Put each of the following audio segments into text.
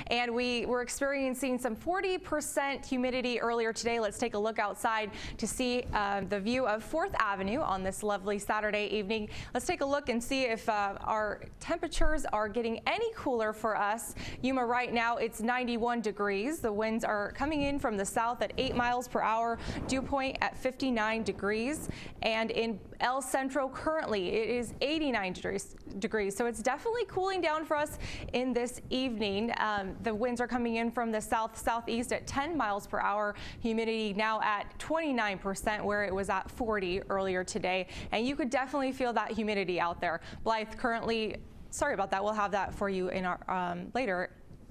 and we were experiencing some 40% humidity earlier today. Let's take a look outside to see the view of 4th Avenue on this lovely Saturday evening. Let's take a look and see if our temperatures are getting any cooler for us. Yuma right now, it's 91 degrees. The winds are coming in from the south at 8 miles per hour, dew point at 59 degrees. And in El Centro currently, it is 89 degrees. So it's definitely cooling down for us in this evening. The winds are coming in from the southeast at 10 miles per hour. Humidity now at 29%, where it was at 40 earlier today. And you could definitely feel that humidity out there. Blythe currently, sorry about that, we'll have that for you in our later.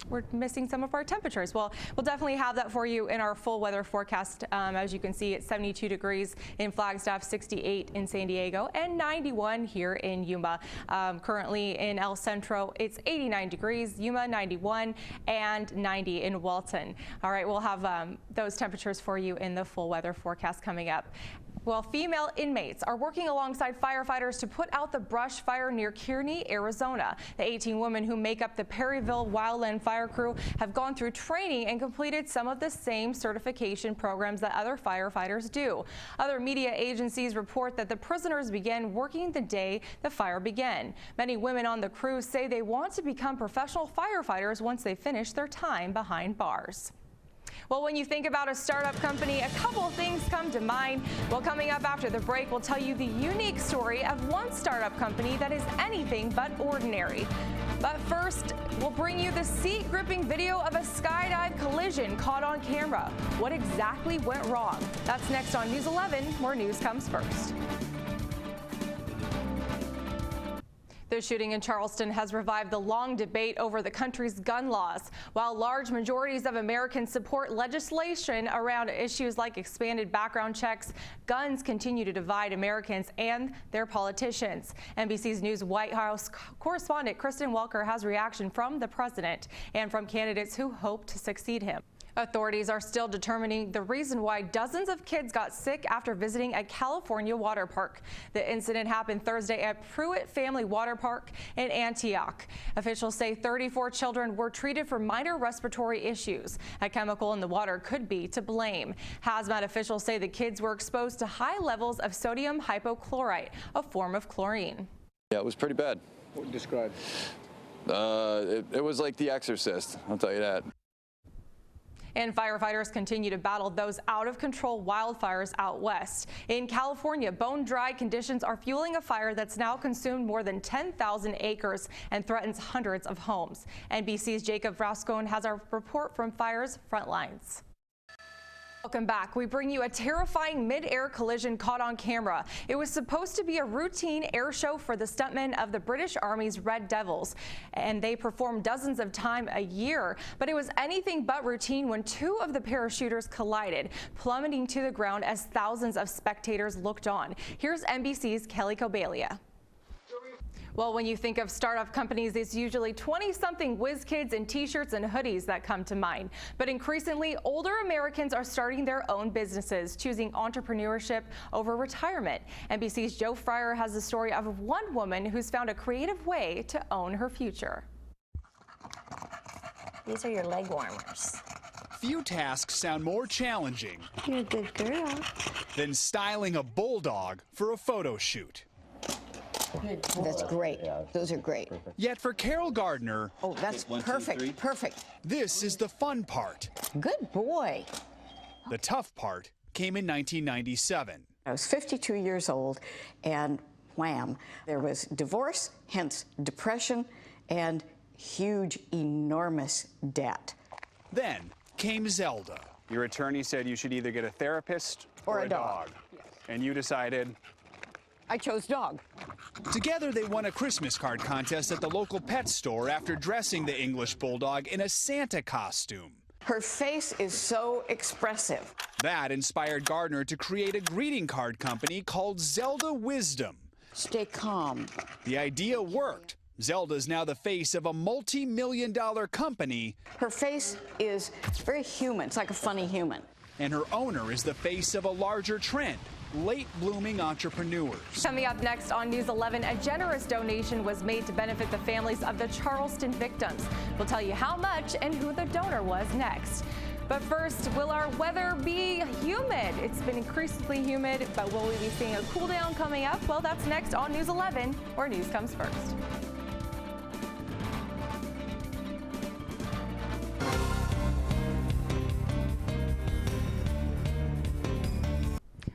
We're missing some of our temperatures. Well, we'll definitely have that for you in our full weather forecast. As you can see, it's 72 degrees in Flagstaff, 68 in San Diego, and 91 here in Yuma. Currently in El Centro, it's 89 degrees, Yuma 91, and 90 in Walton. All right, we'll have those temperatures for you in the full weather forecast coming up. Well, female inmates are working alongside firefighters to put out the brush fire near Kearney, Arizona. The 18 women who make up the Perryville Wildland Fire Crew have gone through training and completed some of the same certification programs that other firefighters do. Other media agencies report that the prisoners began working the day the fire began. Many women on the crew say they want to become professional firefighters once they finish their time behind bars. Well, when you think about a startup company, a couple of things come to mind. Well, coming up after the break, we'll tell you the unique story of one startup company that is anything but ordinary. But first, we'll bring you the seat-gripping video of a skydive collision caught on camera. What exactly went wrong? That's next on News 11, where news comes first. The shooting in Charleston has revived the long debate over the country's gun laws. While large majorities of Americans support legislation around issues like expanded background checks, guns continue to divide Americans and their politicians. NBC's News White House correspondent Kristen Welker has reaction from the president and from candidates who hope to succeed him. Authorities are still determining the reason why dozens of kids got sick after visiting a California water park. The incident happened Thursday at Pruitt Family Water Park in Antioch. Officials say 34 children were treated for minor respiratory issues. A chemical in the water could be to blame. Hazmat officials say the kids were exposed to high levels of sodium hypochlorite, a form of chlorine. Yeah, it was pretty bad. What would you describe? It was like The Exorcist, I'll tell you that. And firefighters continue to battle those out-of-control wildfires out west. In California, bone-dry conditions are fueling a fire that's now consumed more than 10,000 acres and threatens hundreds of homes. NBC's Jacob Rascon has our report from Fire's front lines. Welcome back. We bring you a terrifying mid-air collision caught on camera. It was supposed to be a routine air show for the stuntmen of the British Army's Red Devils, and they perform dozens of times a year. But it was anything but routine when two of the parachuters collided, plummeting to the ground as thousands of spectators looked on. Here's NBC's Kelly Cobalia. Well, when you think of startup companies, it's usually 20-something whiz kids in t-shirts and hoodies that come to mind. But increasingly, older Americans are starting their own businesses, choosing entrepreneurship over retirement. NBC's Joe Fryer has the story of one woman who's found a creative way to own her future. These are your leg warmers. Few tasks sound more challenging You're a good girl. than styling a bulldog for a photo shoot. That's great. Those are great. Yet for Carol Gardner, Oh, that's perfect. Perfect. this is the fun part. Good boy. The tough part came in 1997. I was 52 years old, and wham, there was divorce, hence depression, and huge, enormous debt. Then came Zelda. Your attorney said you should either get a therapist Or a dog. And you decided? I chose dog. Together they won a Christmas card contest at the local pet store after dressing the English bulldog in a Santa costume. Her face is so expressive. That inspired Gardner to create a greeting card company called Zelda Wisdom. Stay calm. The idea worked. Zelda's now the face of a multi-million-dollar company. Her face is very human. It's like a funny human. And her owner is the face of a larger trend, late blooming entrepreneurs. Coming up next on News 11, a generous donation was made to benefit the families of the Charleston victims. We'll tell you how much and who the donor was next. But first, will our weather be humid? It's been increasingly humid, but will we be seeing a cool down coming up? Well, that's next on News 11, where news comes first.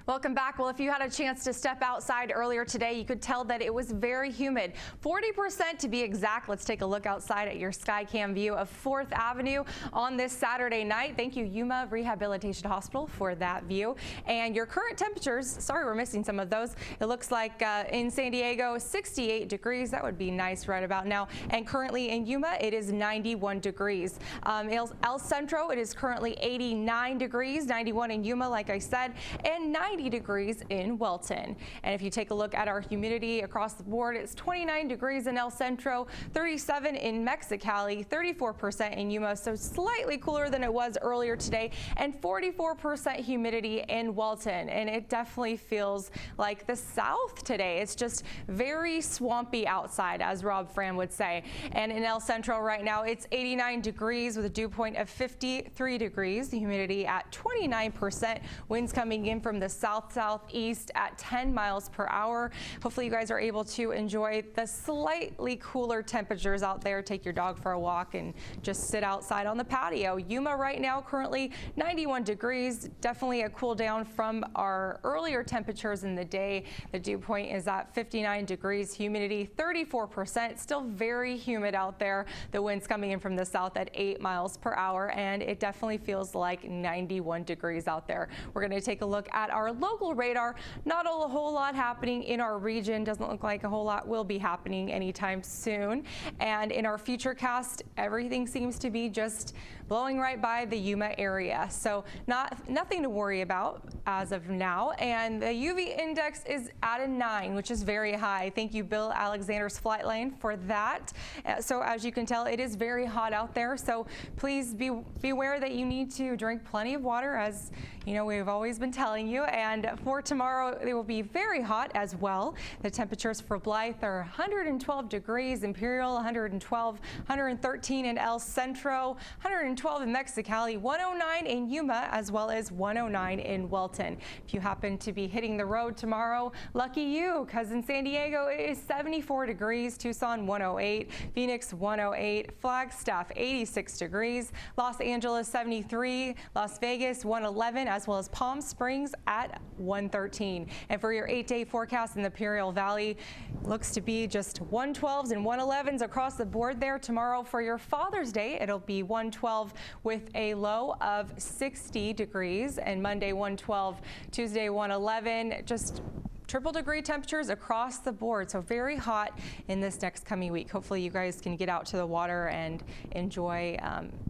Welcome back. Well, if you had a chance to step outside earlier today, you could tell that it was very humid. 40% to be exact. Let's take a look outside at your Skycam view of 4th Avenue on this Saturday night. Thank you, Yuma Rehabilitation Hospital, for that view. And your current temperatures, sorry we're missing some of those. It looks like in San Diego, 68 degrees. That would be nice right about now. And currently in Yuma, it is 91 degrees. El Centro, it is currently 89 degrees, 91 in Yuma, like I said, and 90 degrees in Welton. And if you take a look at our humidity across the board, it's 29 degrees in El Centro, 37 in Mexicali, 34% in Yuma, so slightly cooler than it was earlier today, and 44% humidity in Welton. And it definitely feels like the South today. It's just very swampy outside, as Rob Fran would say. And in El Centro right now, it's 89 degrees with a dew point of 53 degrees, the humidity at 29%, winds coming in from the southeast at 10 miles per hour. Hopefully you guys are able to enjoy the slightly cooler temperatures out there. Take your dog for a walk and just sit outside on the patio. Yuma right now currently 91 degrees, definitely a cool down from our earlier temperatures in the day. The dew point is at 59 degrees, humidity 34%, still very humid out there. The winds coming in from the south at 8 miles per hour, and it definitely feels like 91 degrees out there. We're going to take a look at our local radar. Not a whole lot happening in our region. Doesn't look like a whole lot will be happening anytime soon. And in our FUTURECAST, everything seems to be just blowing right by the Yuma area. So nothing to worry about as of now. And the UV index is at a 9, which is very high. Thank you, Bill Alexander's Flight Lane, for that. So as you can tell, it is very hot out there. So please be aware that you need to drink plenty of water, as you know we've always been telling you. And for tomorrow, it will be very hot as well. The temperatures for BLYTHE are 112 degrees, Imperial 112, 113 in El Centro, 112 in Mexicali, 109 in Yuma, as well as 109 in Welton. If you happen to be hitting the road tomorrow, lucky you, because in San Diego it is 74 degrees, Tucson 108, Phoenix 108, Flagstaff 86 degrees, Los Angeles 73, Las Vegas 111, as well as Palm Springs at 113. And for your 8-day forecast in the Imperial Valley, looks to be just 112s and 111s across the board there. Tomorrow for your Father's Day, it'll be 112 with a low of 60 degrees, and Monday 112, Tuesday 111, just triple degree temperatures across the board. So very hot in this next coming week. Hopefully you guys can get out to the water and enjoy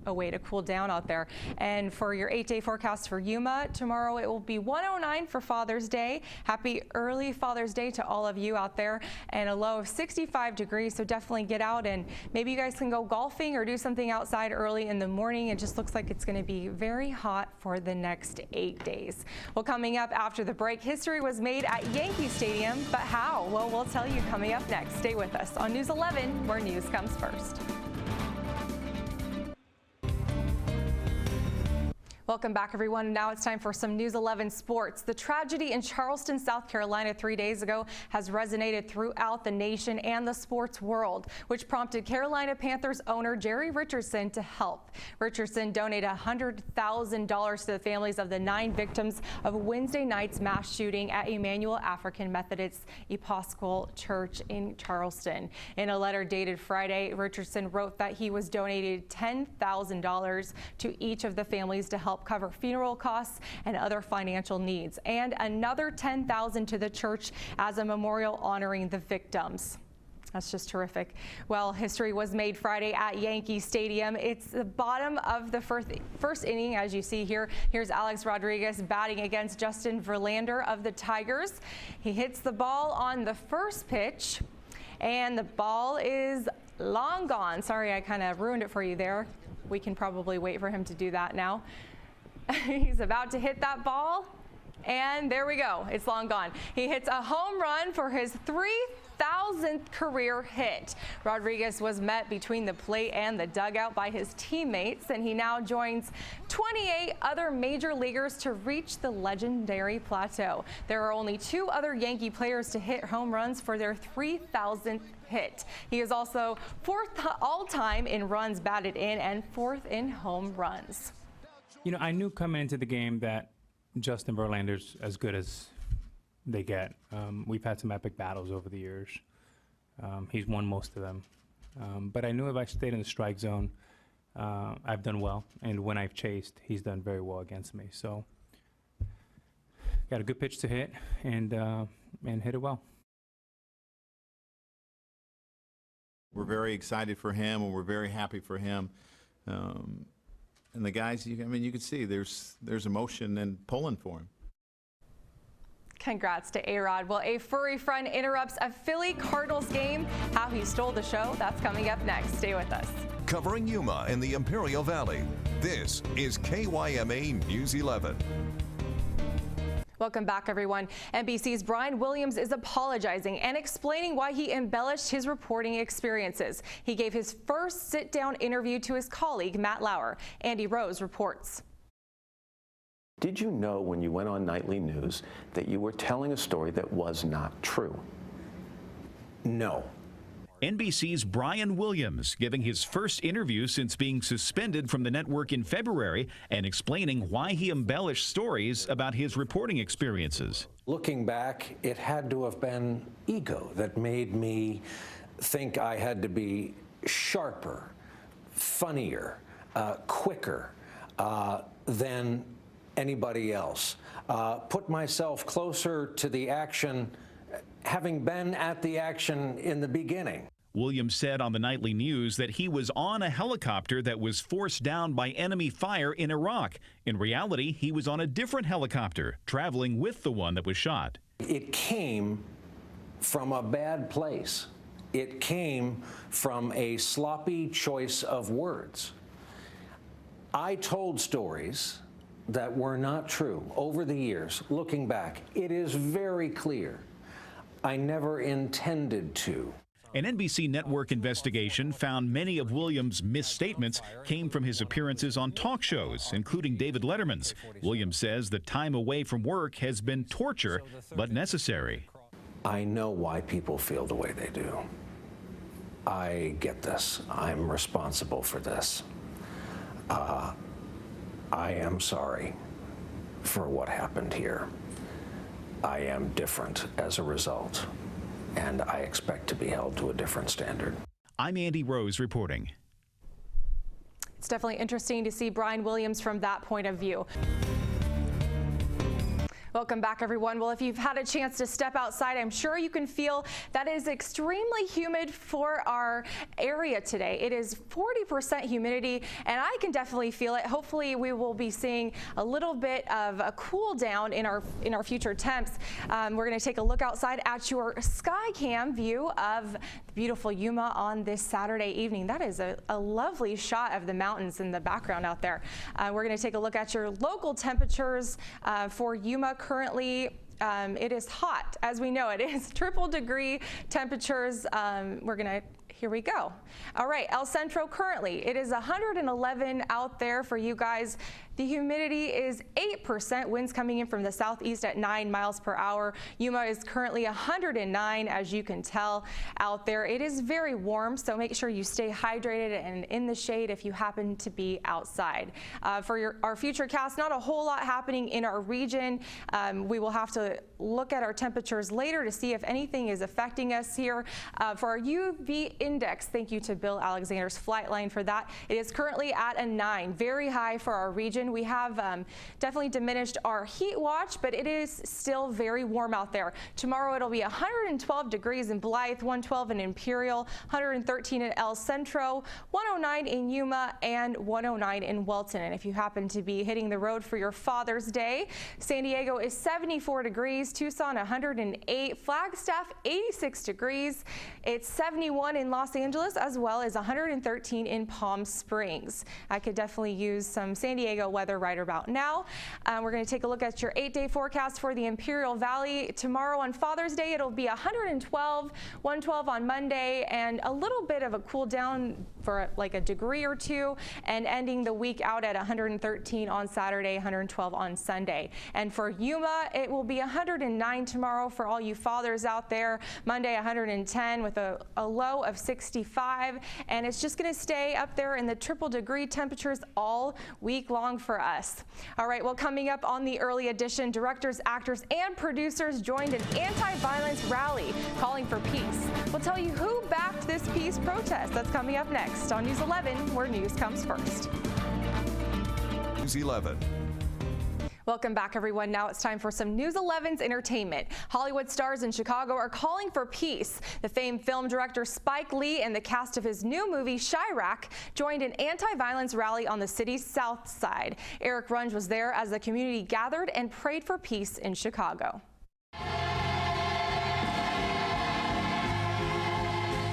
a way to cool down out there. And for your 8-day forecast for Yuma, tomorrow it will be 109 for Father's Day. Happy early Father's Day to all of you out there, and a low of 65 degrees. So definitely get out, and maybe you guys can go golfing or do something outside early in the morning. It just looks like it's going to be very hot for the next 8 days. Well, coming up after the break, history was made at Yankee Stadium, but how? Well, we'll tell you coming up next. Stay with us on News 11, where news comes first. Welcome back, everyone. Now it's time for some News 11 sports. The tragedy in Charleston, South Carolina 3 days ago has resonated throughout the nation and the sports world, which prompted Carolina Panthers owner Jerry Richardson to help. Richardson donated $100,000 to the families of the 9 victims of Wednesday night's mass shooting at Emmanuel African Methodist Episcopal Church in Charleston. In a letter dated Friday, Richardson wrote that he was donated $10,000 to each of the families to help cover funeral costs and other financial needs, and another $10,000 to the church as a memorial honoring the victims. That's just terrific. Well, history was made Friday at Yankee Stadium. It's the bottom of the first inning, as you see here. Here's Alex Rodriguez batting against Justin Verlander of the Tigers. He hits the ball on the first pitch, and the ball is long gone. Sorry, I kind of ruined it for you there. We can probably wait for him to do that now. He's about to hit that ball, And there we go. It's long gone. He hits a home run for his 3,000th career hit. Rodriguez was met between the plate and the dugout by his teammates, and he now joins 28 other major leaguers to reach the legendary plateau. There are only 2 other Yankee players to hit home runs for their 3,000th hit. He is also 4th all-time in runs batted in and 4th in home runs. You know, I knew coming into the game that Justin Verlander's as good as they get. We've had some epic battles over the years. He's won most of them. But I knew if I stayed in the strike zone, I've done well. And when I've chased, he's done very well against me. So got a good pitch to hit and hit it well. We're very excited for him, and we're very happy for him. And the guys, I mean, you can see there's emotion and pulling for him. Congrats to A-Rod. Well, a furry friend interrupts a Philly Cardinals game. How he stole the show, that's coming up next. Stay with us. Covering Yuma in the Imperial Valley, this is KYMA News 11. Welcome back, everyone. NBC's Brian Williams is apologizing and explaining why he embellished his reporting experiences. He gave his first sit-down interview to his colleague, Matt Lauer. Andy Rose reports. Did you know when you went on nightly news that you were telling a story that was not true? No. NBC's Brian Williams giving his first interview since being suspended from the network in February and explaining why he embellished stories about his reporting experiences. Looking back, it had to have been ego that made me think I had to be sharper, funnier, quicker than anybody else. Put myself closer to the action, having been at the action in the beginning. Williams said on the nightly news that he was on a helicopter that was forced down by enemy fire in Iraq. In reality, he was on a different helicopter, traveling with the one that was shot. It came from a bad place. It came from a sloppy choice of words. I told stories that were not true over the years. Looking back, it is very clear I never intended to. An NBC network investigation found many of Williams' misstatements came from his appearances on talk shows, including David Letterman's. Williams says the time away from work has been torture, but necessary. I know why people feel the way they do. I get this. I'm responsible for this. I am sorry for what happened here. I am different as a result, and I expect to be held to a different standard. I'm Andy Rose reporting. It's definitely interesting to see Brian Williams from that point of view. Welcome back, everyone. Well, if you've had a chance to step outside, I'm sure you can feel that it is extremely humid for our area today. It is 40% humidity, and I can definitely feel it. Hopefully, we will be seeing a little bit of a cool down in our future temps. We're going to take a look outside at your sky cam view of beautiful Yuma on this Saturday evening. That is a lovely shot of the mountains in the background out there. We're going to take a look at your local temperatures for Yuma. Currently, it is hot, as we know. It is triple-degree temperatures. Here we go. All right, El Centro currently, it is 111 out there for you guys. The humidity is 8%, winds coming in from the southeast at 9 miles per hour. Yuma is currently 109, as you can tell out there. It is very warm, so make sure you stay hydrated and in the shade if you happen to be outside. For our FUTURECAST, not a whole lot happening in our region. We will have to look at our temperatures later to see if anything is affecting us here. For our UV index, thank you to Bill Alexander's Flightline for that. It is currently at a 9, very high for our region. We have definitely diminished our heat watch, but it is still very warm out there. Tomorrow it'll be 112 degrees in Blythe, 112 in Imperial, 113 in El Centro, 109 in Yuma, and 109 in Welton. And if you happen to be hitting the road for your Father's Day, San Diego is 74 degrees, Tucson 108, Flagstaff 86 degrees. It's 71 in Los Los Angeles, as well as 113 in Palm Springs. I could definitely use some San Diego weather right about now. We're going to take a look at your 8-day forecast for the Imperial Valley. Tomorrow on Father's Day, it'll be 112, 112 on Monday, and a little bit of a cool down for like a degree or two, and ending the week out at 113 on Saturday, 112 on Sunday. And for Yuma, it will be 109 tomorrow for all you fathers out there. Monday, 110 with a low of 65, and it's just going to stay up there in the triple degree temperatures all week long for us. All right, well, coming up on the early edition, directors, actors, and producers joined an anti-violence rally calling for peace. We'll tell you who backed this peace protest. That's coming up next on News 11, where news comes first. News 11. Welcome back, everyone. Now it's time for some News 11's entertainment. Hollywood stars in Chicago are calling for peace. The famed film director Spike Lee and the cast of his new movie Chirac joined an anti-violence rally on the city's south side. Eric Runge was there as the community gathered and prayed for peace in Chicago.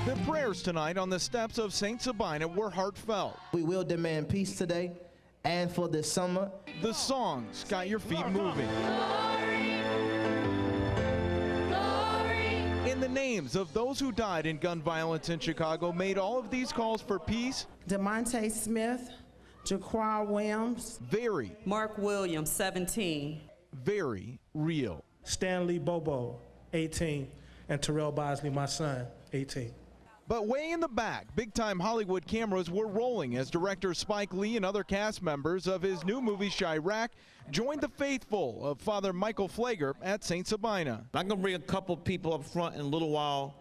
The prayers tonight on the steps of St. Sabina were heartfelt. We will demand peace today and for this summer. The songs got your feet moving. And the names of those who died in gun violence in Chicago made all of these calls for peace. DeMonte Smith, Jaquan Williams. Very. Mark Williams, 17. Very real. Stanley Bobo, 18. And Terrell Bosley, my son, 18. But way in the back, big-time Hollywood cameras were rolling as director Spike Lee and other cast members of his new movie Chirac joined the faithful of Father Michael Pfleger at St. Sabina. I'm going to bring a couple people up front in a little while.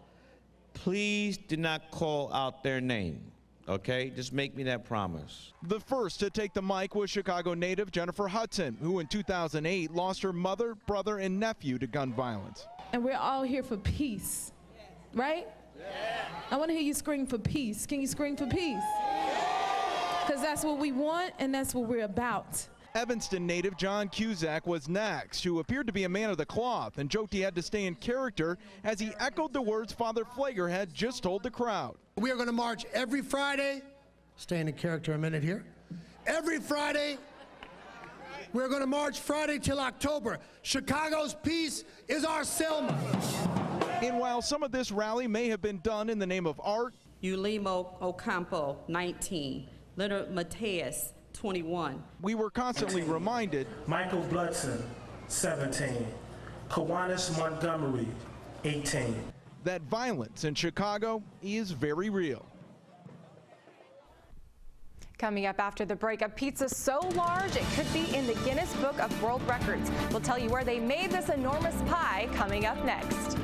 Please do not call out their name, okay? Just make me that promise. The first to take the mic was Chicago native Jennifer Hudson, who in 2008 lost her mother, brother, and nephew to gun violence. And we're all here for peace, right? I want to hear you scream for peace. Can you scream for peace? Because that's what we want and that's what we're about. Evanston native John Cusack was next, who appeared to be a man of the cloth and joked he had to stay in character as he echoed the words Father Pfleger had just told the crowd. We are going to march every Friday. Stay in character a minute here. Every Friday. We're going to march Friday till October. Chicago's peace is our Selma. And while some of this rally may have been done in the name of art, Ulimo Ocampo, 19. Leonard Mateus, 21. We were constantly reminded. Michael Bludson, 17. Kiwanis Montgomery, 18. That violence in Chicago is very real. Coming up after the break, a pizza so large it could be in the Guinness Book of World Records. We'll tell you where they made this enormous pie coming up next.